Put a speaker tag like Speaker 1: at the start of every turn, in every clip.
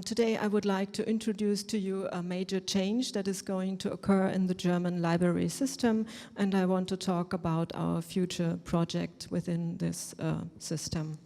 Speaker 1: Today I would like to introduce to you a major change that is going to occur in the German library system, and I want to talk about our future project within this system.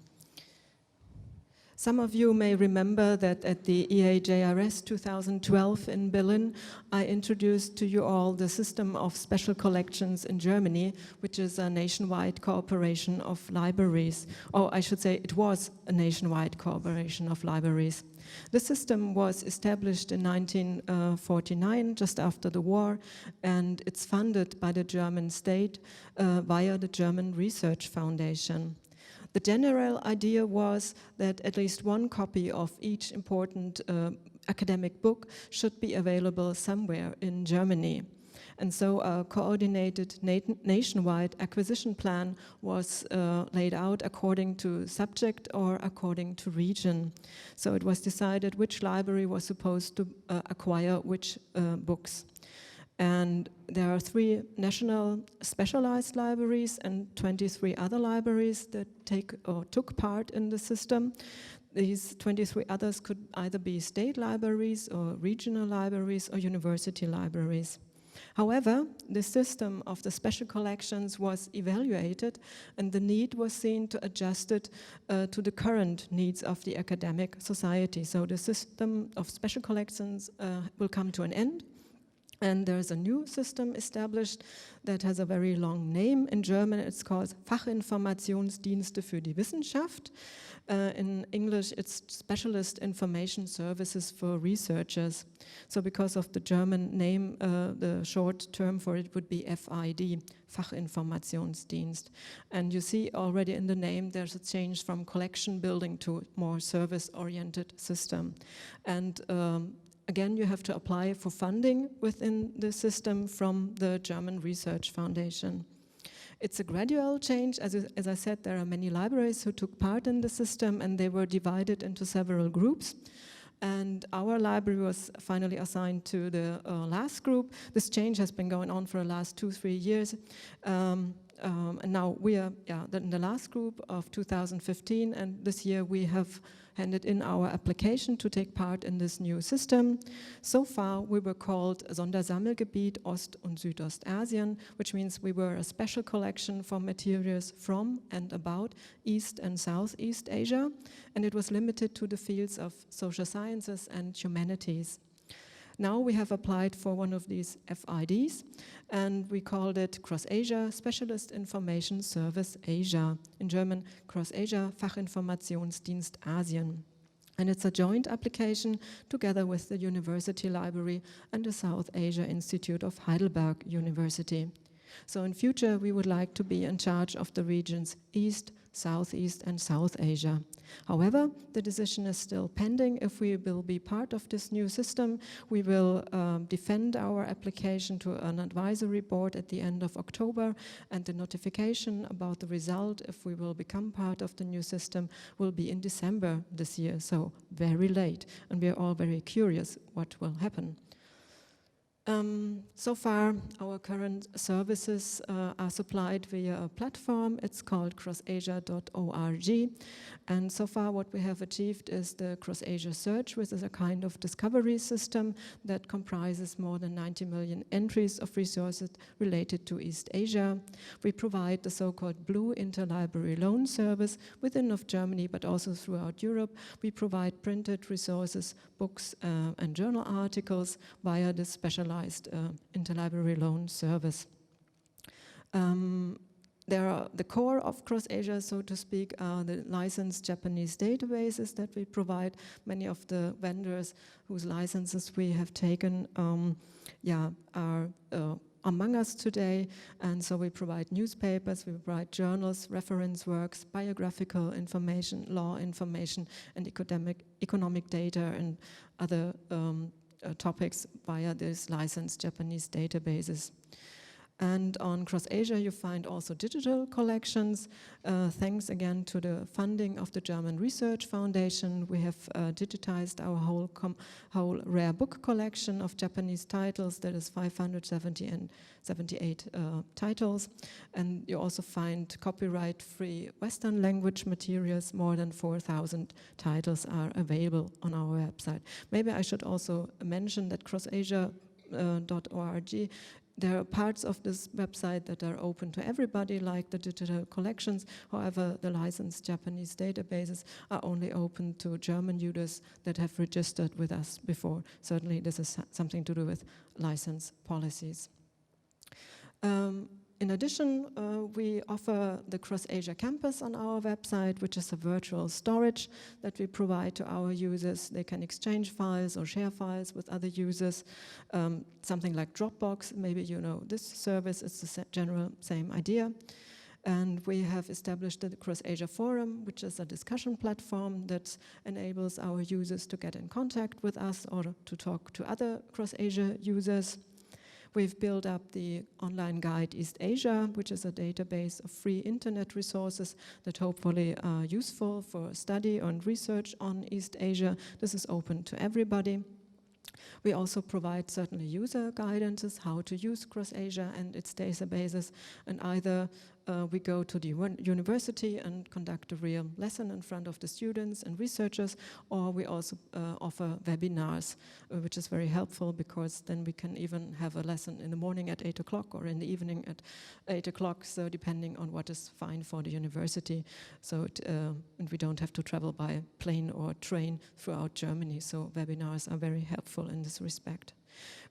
Speaker 1: Some of you may remember that at the EAJRS 2012 in Berlin, I introduced to you all the system of special collections in Germany, which is a nationwide cooperation of libraries. Or I should say it was a nationwide cooperation of libraries. The system was established in 1949, just after the war, and it's funded by the German state via the German Research Foundation. The general idea was that at least one copy of each important academic book should be available somewhere in Germany. And so a coordinated nationwide acquisition plan was laid out according to subject or according to region. So it was decided which library was supposed to acquire which books. And there are 3 national specialized libraries and 23 other libraries that took part in the system. These 23 others could either be state libraries or regional libraries or university libraries. However, the system of the special collections was evaluated and the need was seen to adjust it to the current needs of the academic society. So the system of special collections will come to an end. And there's a new system established that has a very long name. In German, it's called Fachinformationsdienste für die Wissenschaft. In English, it's Specialist Information Services for Researchers. So because of the German name, the short term for it would be FID, Fachinformationsdienst. And you see already in the name, there's a change from collection building to more service-oriented system. And again, you have to apply for funding within the system from the German Research Foundation. It's a gradual change. As I said, there are many libraries who took part in the system and they were divided into several groups. And our library was finally assigned to the last group. This change has been going on for the last 2-3 years. And now we are in the last group of 2015, and this year we have handed in our application to take part in this new system. So far we were called Sondersammelgebiet Ost- und Südostasien, which means we were a special collection for materials from and about East and Southeast Asia, and it was limited to the fields of social sciences and humanities. Now we have applied for one of these FIDs, and we called it Cross-Asia Specialist Information Service Asia. In German, Cross-Asia Fachinformationsdienst Asien. And it's a joint application together with the University Library and the South Asia Institute of Heidelberg University. So in future, we would like to be in charge of the regions East, Southeast and South Asia. However, the decision is still pending if we will be part of this new system. We will defend our application to an advisory board at the end of October, and the notification about the result, if we will become part of the new system, will be in December this year, so very late, and we are all very curious what will happen. So far, our current services are supplied via a platform. It's called crossasia.org. And so far, what we have achieved is the Cross-Asia Search, which is a kind of discovery system that comprises more than 90 million entries of resources related to East Asia. We provide the so-called Blue Interlibrary Loan Service within of Germany, but also throughout Europe. We provide printed resources, books, and journal articles via this specialized interlibrary loan service. The core of Cross-Asia, so to speak, are the licensed Japanese databases that we provide. Many of the vendors whose licenses we have taken are among us today, and so we provide newspapers, we provide journals, reference works, biographical information, law information, and economic data and other topics via these licensed Japanese databases. And on CrossAsia, you find also digital collections. Thanks again to the funding of the German Research Foundation, we have digitized our whole rare book collection of Japanese titles. That is 578 titles. And you also find copyright-free Western language materials. More than 4,000 titles are available on our website. Maybe I should also mention that crossasia.org, there are parts of this website that are open to everybody, like the digital collections. However, the licensed Japanese databases are only open to German users that have registered with us before. Certainly, this is something to do with license policies. In addition, we offer the CrossAsia Campus on our website, which is a virtual storage that we provide to our users. They can exchange files or share files with other users. Something like Dropbox, maybe you know this service, it's the general same idea. And we have established the CrossAsia Forum, which is a discussion platform that enables our users to get in contact with us or to talk to other CrossAsia users. We've built up the online guide East Asia, which is a database of free internet resources that hopefully are useful for study and research on East Asia. This is open to everybody. We also provide certainly user guidances, how to use CrossAsia and its databases, and either we go to the university and conduct a real lesson in front of the students and researchers, or we also offer webinars, which is very helpful because then we can even have a lesson in the morning at 8 o'clock or in the evening at 8 o'clock, so depending on what is fine for the university. So and we don't have to travel by plane or train throughout Germany, so webinars are very helpful in this respect.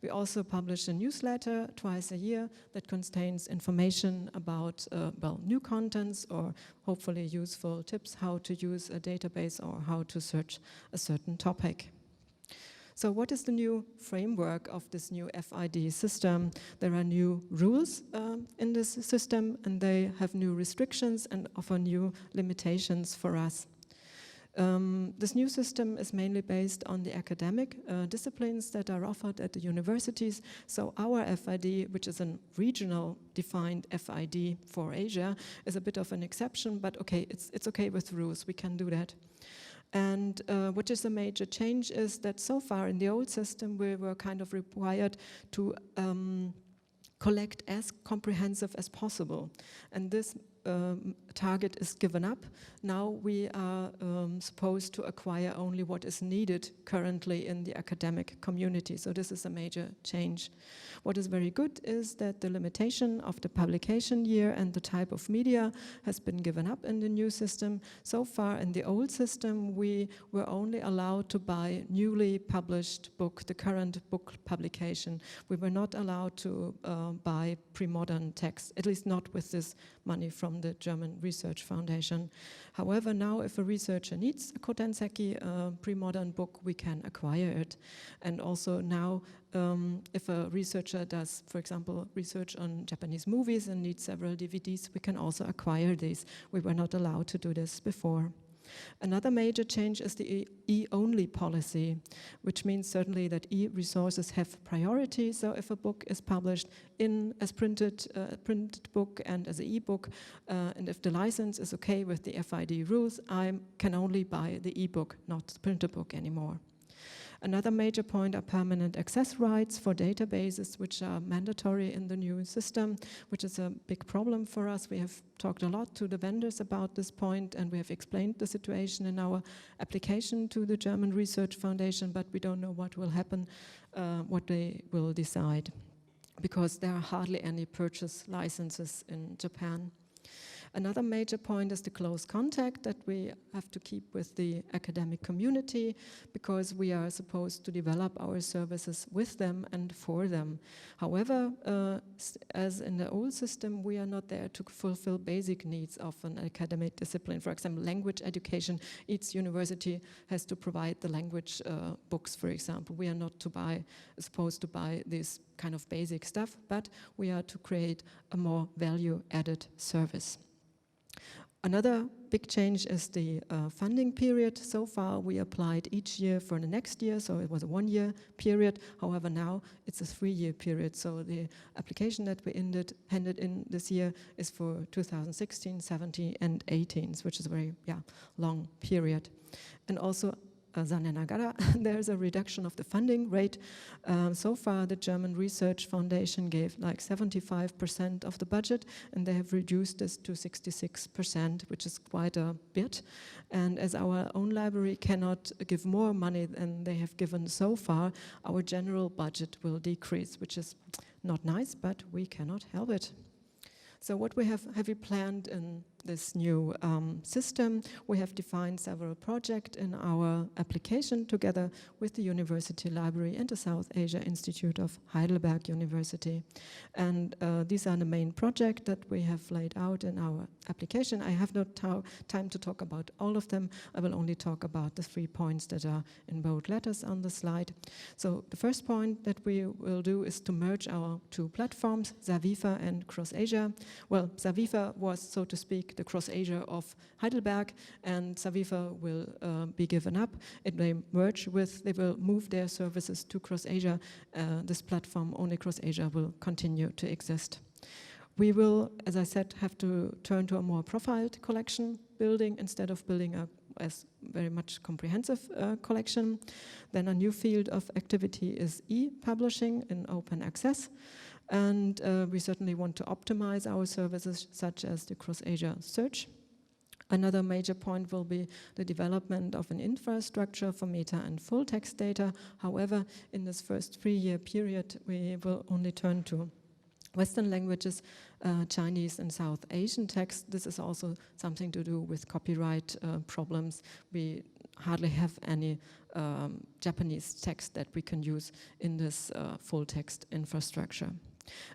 Speaker 1: We also publish a newsletter twice a year that contains information about new contents or hopefully useful tips how to use a database or how to search a certain topic. So what is the new framework of this new FID system? There are new rules in this system, and they have new restrictions and offer new limitations for us. This new system is mainly based on the academic disciplines that are offered at the universities. So our FID, which is a regional defined FID for Asia, is a bit of an exception, but okay, it's okay with rules, we can do that. And what is a major change is that so far in the old system we were kind of required to collect as comprehensive as possible. And this target is given up. Now we are supposed to acquire only what is needed currently in the academic community. So this is a major change. What is very good is that the limitation of the publication year and the type of media has been given up in the new system. So far in the old system, we were only allowed to buy newly published book, the current book publication. We were not allowed to buy pre-modern text, at least not with this money from the German Research Foundation. However, now if a researcher needs a Kotenseki pre-modern book, we can acquire it. And also now, if a researcher does, for example, research on Japanese movies and needs several DVDs, we can also acquire these. We were not allowed to do this before. Another major change is the e-only policy, which means certainly that e-resources have priority. So if a book is published as printed book and as an e-book, and if the license is okay with the FID rules, I can only buy the e-book, not the printed book anymore. Another major point are permanent access rights for databases, which are mandatory in the new system, which is a big problem for us. We have talked a lot to the vendors about this point, and we have explained the situation in our application to the German Research Foundation, but we don't know what will happen, what they will decide, because there are hardly any purchase licenses in Japan. Another major point is the close contact that we have to keep with the academic community, because we are supposed to develop our services with them and for them. However, as in the old system, we are not there to fulfill basic needs of an academic discipline. For example, language education, each university has to provide the language books, for example. We are not supposed to buy this kind of basic stuff, but we are to create a more value-added service. Another big change is the funding period. So far, we applied each year for the next year, so it was a 1-year period. However, now it's a 3-year period. So the application that we handed in this year is for 2016, 17, and 18, which is a very long period. And also, Zanenagara, there's a reduction of the funding rate. So far, the German Research Foundation gave like 75% of the budget, and they have reduced this to 66%, which is quite a bit. And as our own library cannot give more money than they have given so far, our general budget will decrease, which is not nice, but we cannot help it. So what have we planned in this new system? We have defined several projects in our application together with the University Library and the South Asia Institute of Heidelberg University. And these are the main projects that we have laid out in our application. I have no time to talk about all of them. I will only talk about the 3 points that are in bold letters on the slide. So the first point that we will do is to merge our 2 platforms, Zavifa and CrossAsia. Well, Zavifa was, so to speak, the CrossAsia of Heidelberg, and Zavifa will be given up. It may merge with, they will move their services to CrossAsia. This platform, only CrossAsia, will continue to exist. We will, as I said, have to turn to a more profiled collection building instead of building a very much comprehensive collection. Then a new field of activity is e-publishing in open access. And we certainly want to optimize our services, such as the CrossAsia search. Another major point will be the development of an infrastructure for meta and full text data. However, in this first 3-year period, we will only turn to Western languages, Chinese and South Asian text. This is also something to do with copyright problems. We hardly have any Japanese text that we can use in this full text infrastructure.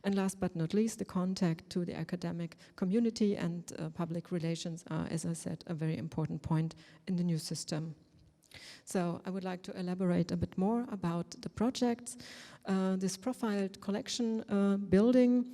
Speaker 1: And last but not least, the contact to the academic community and public relations are, as I said, a very important point in the new system. So I would like to elaborate a bit more about the projects. This profiled collection building,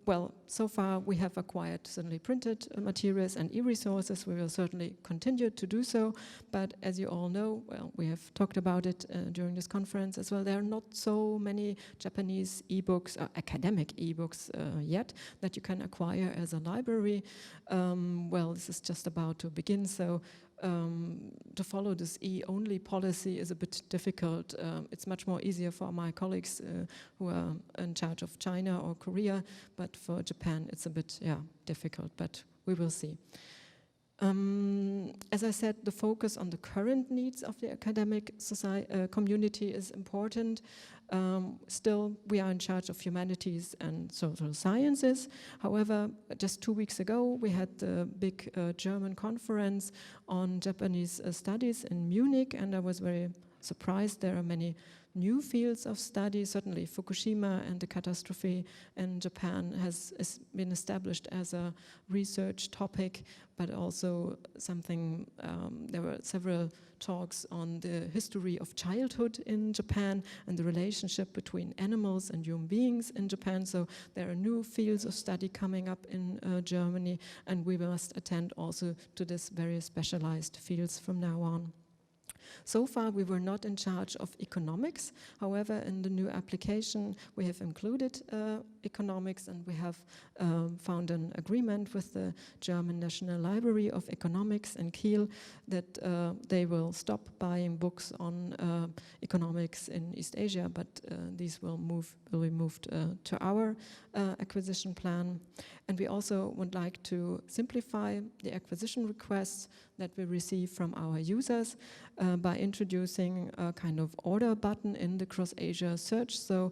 Speaker 1: well, so far we have acquired certainly printed materials and e-resources. We will certainly continue to do so, but as you all know, well, we have talked about it during this conference as well, there are not so many Japanese e-books, academic e-books yet, that you can acquire as a library. Well, this is just about to begin, so to follow this e-only policy is a bit difficult. It's much more easier for my colleagues who are in charge of China or Korea, but for Japan it's a bit difficult, but we will see. As I said, the focus on the current needs of the academic community is important. Still, we are in charge of humanities and social sciences. However, just 2 weeks ago, we had the big German conference on Japanese studies in Munich, and I was very surprised. There are many new fields of study. Certainly Fukushima and the catastrophe in Japan has been established as a research topic, but also something, there were several talks on the history of childhood in Japan and the relationship between animals and human beings in Japan. So there are new fields of study coming up in Germany, and we must attend also to these very specialized fields from now on. So far, we were not in charge of economics. However, in the new application, we have included economics, and we have found an agreement with the German National Library of Economics in Kiel that they will stop buying books on economics in East Asia, but these will be moved to our acquisition plan. And we also would like to simplify the acquisition requests that we receive from our users by introducing a kind of order button in the CrossAsia search. So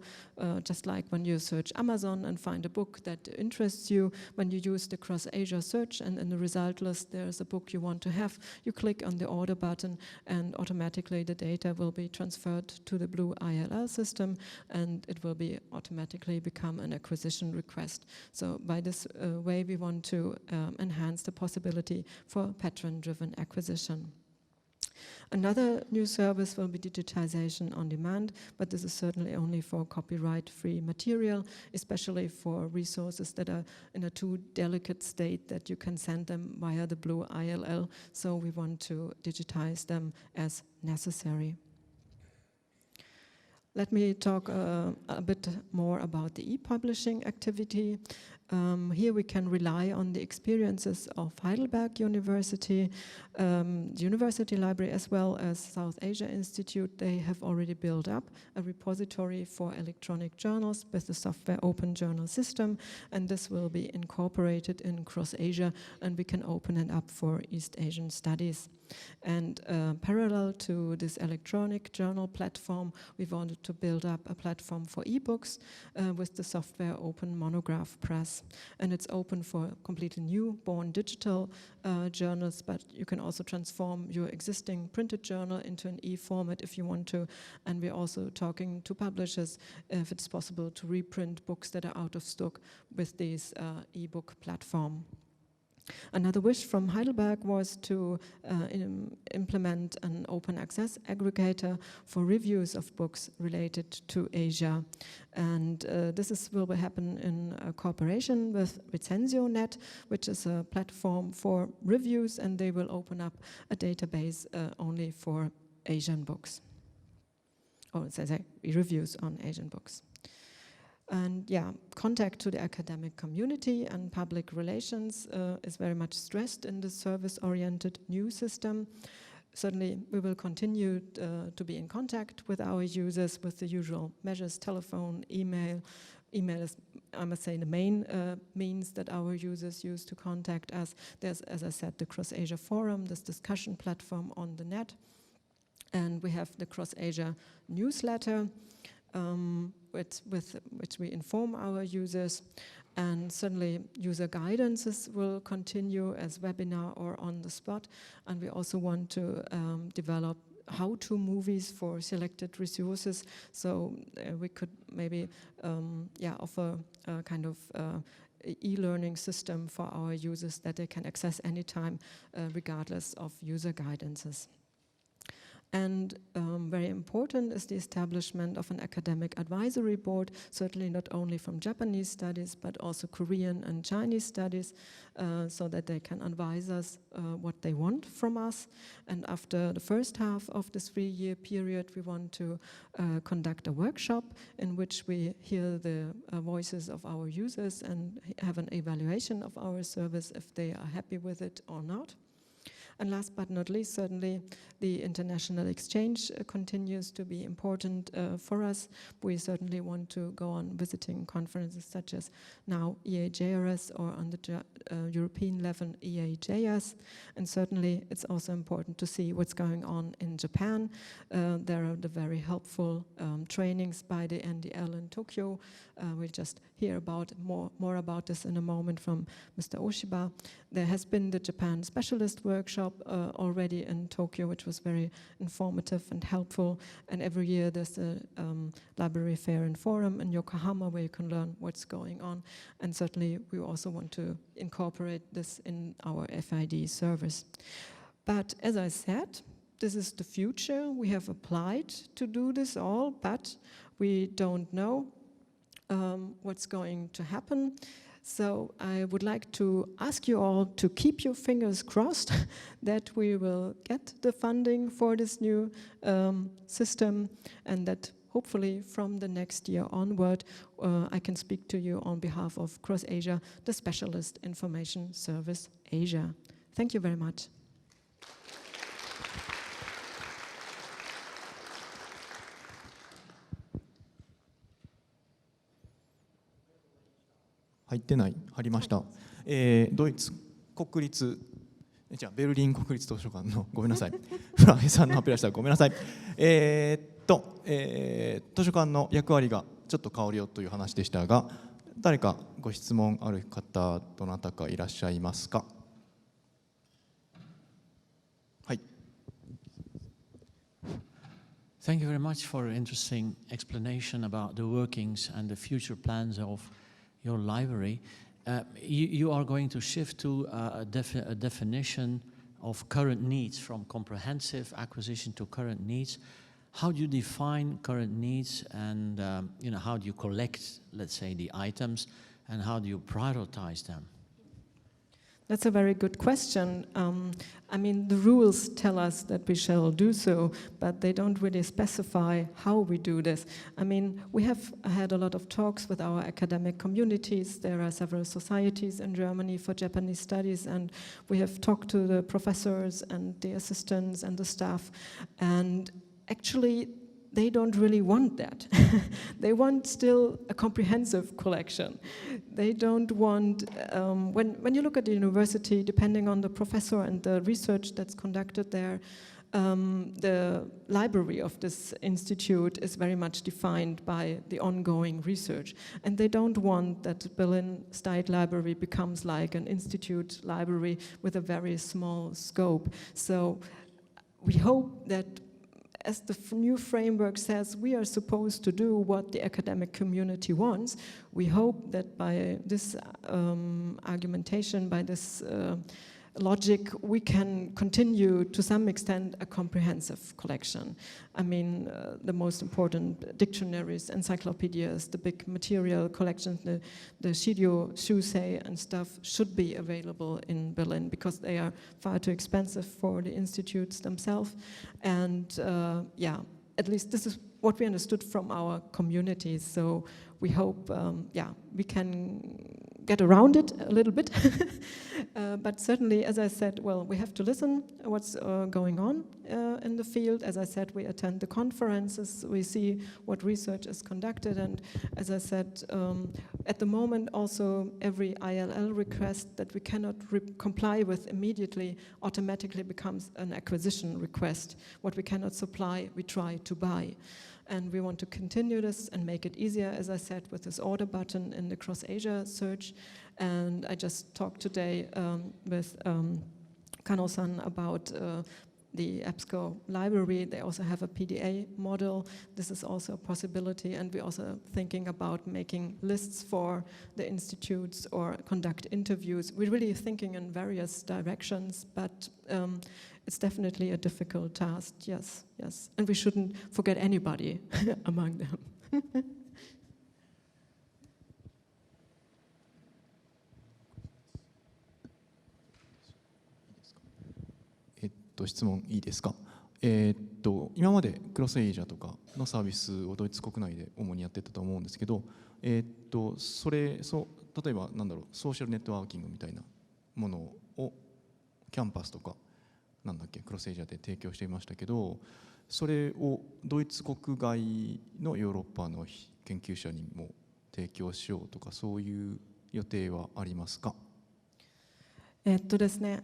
Speaker 1: just like when you search Amazon and find a book that interests you, when you use the CrossAsia search and in the result list there's a book you want to have, you click on the order button and automatically the data will be transferred to the blue ILL system, and it will be automatically become an acquisition request. So by this way we want to enhance the possibility for patron-driven acquisition. Another new service will be digitization on demand, but this is certainly only for copyright-free material, especially for resources that are in a too delicate state that you can send them via the blue ILL, so we want to digitize them as necessary. Let me talk a bit more about the e-publishing activity. Here we can rely on the experiences of Heidelberg University, the University Library, as well as South Asia Institute. They have already built up a repository for electronic journals with the software open journal system, and this will be incorporated in Cross Asia, and we can open it up for East Asian studies. And parallel to this electronic journal platform, we wanted to build up a platform for ebooks with the software Open Monograph Press. And it's open for completely new, born digital journals, but you can also transform your existing printed journal into an e-format if you want to. And we're also talking to publishers if it's possible to reprint books that are out of stock with this e-book platform. Another wish from Heidelberg was to implement an open access aggregator for reviews of books related to Asia. And this will happen in cooperation with Recensio.net, which is a platform for reviews, and they will open up a database only for Asian books. Or say reviews on Asian books. And yeah, contact to the academic community and public relations is very much stressed in the service-oriented new system. Certainly, we will continue to be in contact with our users with the usual measures, telephone, email. Email is, I must say, the main means that our users use to contact us. There's, as I said, the Cross Asia Forum, this discussion platform on the net. And we have the Cross Asia newsletter, which we inform our users, and certainly user guidances will continue as webinar or on the spot, and we also want to develop how-to movies for selected resources, so we could maybe offer a kind of e-learning system for our users that they can access anytime regardless of user guidances. And very important is the establishment of an academic advisory board, certainly not only from Japanese studies, but also Korean and Chinese studies, so that they can advise us what they want from us. And after the first half of this 3-year period, we want to conduct a workshop in which we hear the voices of our users and have an evaluation of our service if they are happy with it or not. And last but not least, certainly the international exchange continues to be important for us. We certainly want to go on visiting conferences such as now EAJRS, or on the European level EAJRS. And certainly it's also important to see what's going on in Japan. There are the very helpful trainings by the NDL in Tokyo. We'll just hear about more about this in a moment from Mr. Oshiba. There has been the Japan Specialist Workshop already in Tokyo, which was very informative and helpful. And every year there's a library fair and forum in Yokohama where you can learn what's going on. And certainly we also want to incorporate this in our FID service. But as I said, this is the future. We have applied to do this all, but we don't know what's going to happen. So I would like to ask you all to keep your fingers crossed that we will get the funding for this new system, and that hopefully from the next year onward I can speak to you on behalf of Cross Asia, the Specialist Information Service Asia. Thank you very much.
Speaker 2: 入ってない、貼りました。ドイツ国立、ベルリン国立図書館の、ごめんなさい、フラヘさんの発表でした。ごめんなさい。図書館の役割がちょっと変わるよという話でしたが、誰かご質問ある方、どなたかいらっしゃいますか。はい。
Speaker 3: Thank you very much for an interesting explanation about the workings and the future plans of your library. You are going to shift to a definition of current needs, from comprehensive acquisition to current needs. How do you define current needs, and how do you collect, let's say, the items, and how do you prioritize them?
Speaker 1: That's a very good question. The rules tell us that we shall do so, but they don't really specify how we do this. We have had a lot of talks with our academic communities. There are several societies in Germany for Japanese studies, and we have talked to the professors and the assistants and the staff, and actually they don't really want that. They want still a comprehensive collection. They don't want, when you look at the university, depending on the professor and the research that's conducted there, the library of this institute is very much defined by the ongoing research. And they don't want that the Berlin State Library becomes like an institute library with a very small scope. So we hope that, as the new framework says, we are supposed to do what the academic community wants. We hope that by this argumentation, by this logic, we can continue to some extent a comprehensive collection. The most important dictionaries, encyclopedias, the big material collections, the Shirio, Shusei and stuff should be available in Berlin because they are far too expensive for the institutes themselves. And at least this is what we understood from our communities. So we hope, we can get around it a little bit. But certainly, as I said, we have to listen what's going on in the field. As I said, we attend the conferences, we see what research is conducted, and as I said, at the moment also every ILL request that we cannot comply with immediately automatically becomes an acquisition request. What we cannot supply, we try to buy. And we want to continue this and make it easier, as I said, with this order button in the Cross-Asia search. And I just talked today with Kano-san about the EBSCO library. They also have a PDA model. This is also a possibility. And we're also thinking about making lists for the institutes or conduct interviews. We're really thinking in various directions, but it's definitely a difficult task, yes. And we shouldn't forget anybody among them.
Speaker 2: 質問いいですか。今までクロスエイジャとかのサービスをドイツ国内で主にやってたと思うんですけど、例えばソーシャルネットワーキングみたいなものをキャンパスとかクロスエイジャで提供していましたけど、それをドイツ国外のヨーロッパの研究者にも提供しようとか、そういう予定はありますか？
Speaker 1: ですね、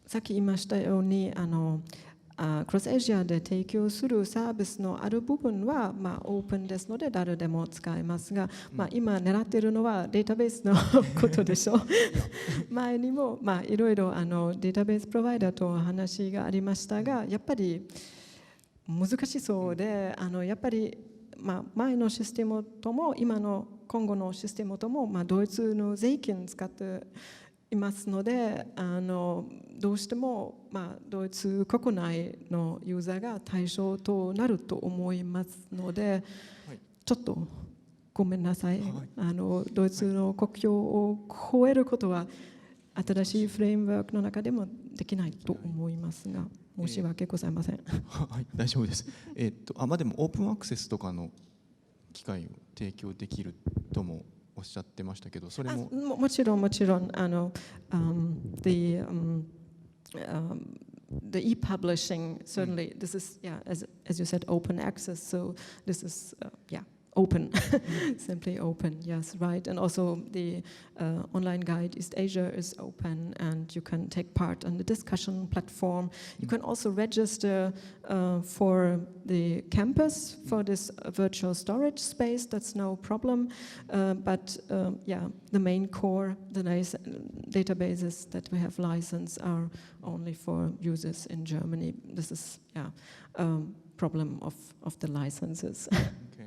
Speaker 1: さっき言いましたようにクロスエジアで提供するサービスのある部分は、オープンですので誰でも使えますが、今狙っているのはデータベースのことでしょう。前にも、いろいろデータベースプロバイダーとお話がありましたが、やっぱり難しそうで、やっぱり、前のシステムとも今後のシステムとも、ドイツの税金使っていますので、どうしても、ドイツ国内のユーザーが対象となると思いますので、ちょっとごめんなさい、ドイツの国境を超えることは新しいフレームワークの中でもできないと思いますが、申し訳ございません。
Speaker 2: はい、大丈夫です。でもオープンアクセスとかの機会を提供できるともおっしゃってましたけど、それも
Speaker 1: もちろんthe e-publishing, certainly this is, as you said, open access, so this is open, simply open, yes, right. And also the online guide East Asia is open, and you can take part on the discussion platform. You can also register for the campus for this virtual storage space. That's no problem. But the main core, the databases that we have licensed are only for users in Germany. This is problem of the licenses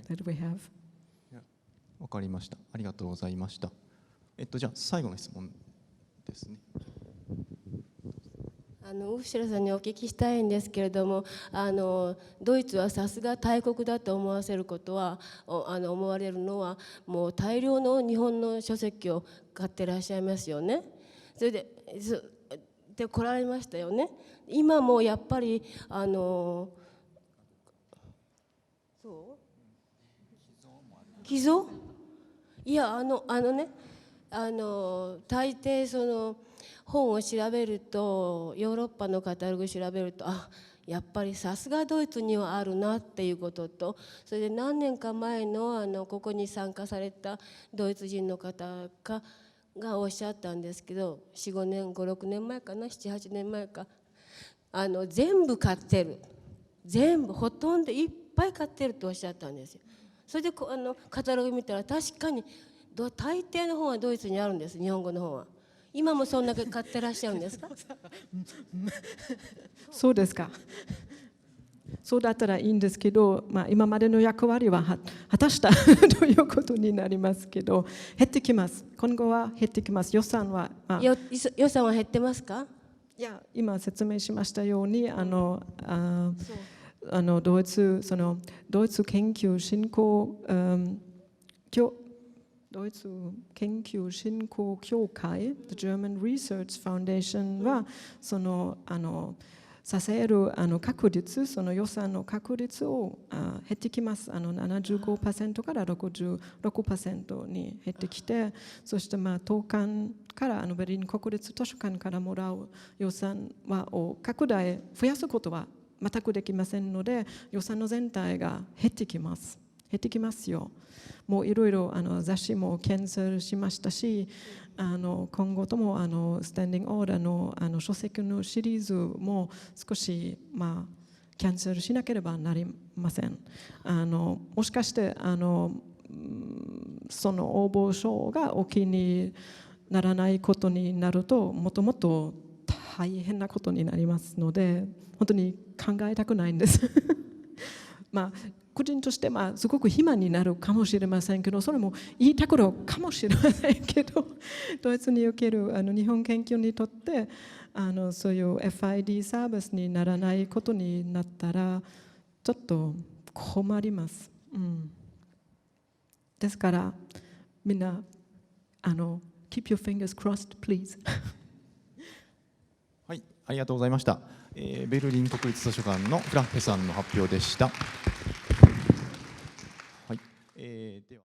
Speaker 1: that we have.
Speaker 2: わかりました。ありがとうございました。じゃあ最後の質問ですね。
Speaker 4: ウルシュラさんにお聞きしたいんですけれども、ドイツはさすが大国だと思わせることは思われるのは、もう大量の日本の書籍を買ってらっしゃいますよね。それで来られましたよね。今もやっぱり寄贈？いやね、大抵その本を調べると、ヨーロッパのカタログ調べると、やっぱりさすがドイツにはあるなっていうことと、それで何年か前のここに参加されたドイツ人の方がおっしゃったんですけど、4、5年5、6年前かな、7、8年前か、全部買ってる、全部ほとんどいっぱい買ってるとおっしゃったんですよ。それでカタログ見たら、確かに大抵の本はドイツにあるんです、日本語の本は。今もそんだけ買ってらっしゃるんですか？
Speaker 1: そうですか。そうだったらいいんですけど、今までの役割は果たしたということになりますけど、減ってきます。今後は減ってきます。予算は、
Speaker 4: 予算は減ってますか？
Speaker 1: いや、今説明しましたように、ドイツ研究振興ドイツ研究振興協会 The German Research Foundation は支える確率、その予算の確率を減ってきます。75% から 66% に減ってきて、そして当館からベルリン国立図書館からもらう予算を増やすことは全くできませんので、予算の全体が減ってきます。減ってきますよ。もういろいろ雑誌もキャンセルしましたし、今後ともスタンディングオーダーの書籍のシリーズも少しキャンセルしなければなりません。もしかしてその応募書がお気にならないことになると、もっともっと大変なことになりますので、本当に考えたくないんです。個人としてすごく暇になるかもしれませんけど、それもいいところかもしれませんけど、ドイツにおける日本研究にとってそういう FID サービスにならないことになったらちょっと困ります。ですからみんなkeep your fingers crossed, please.
Speaker 2: はい、ありがとうございました。ベルリン国立図書館のフラッヘさんの発表でした。はい、では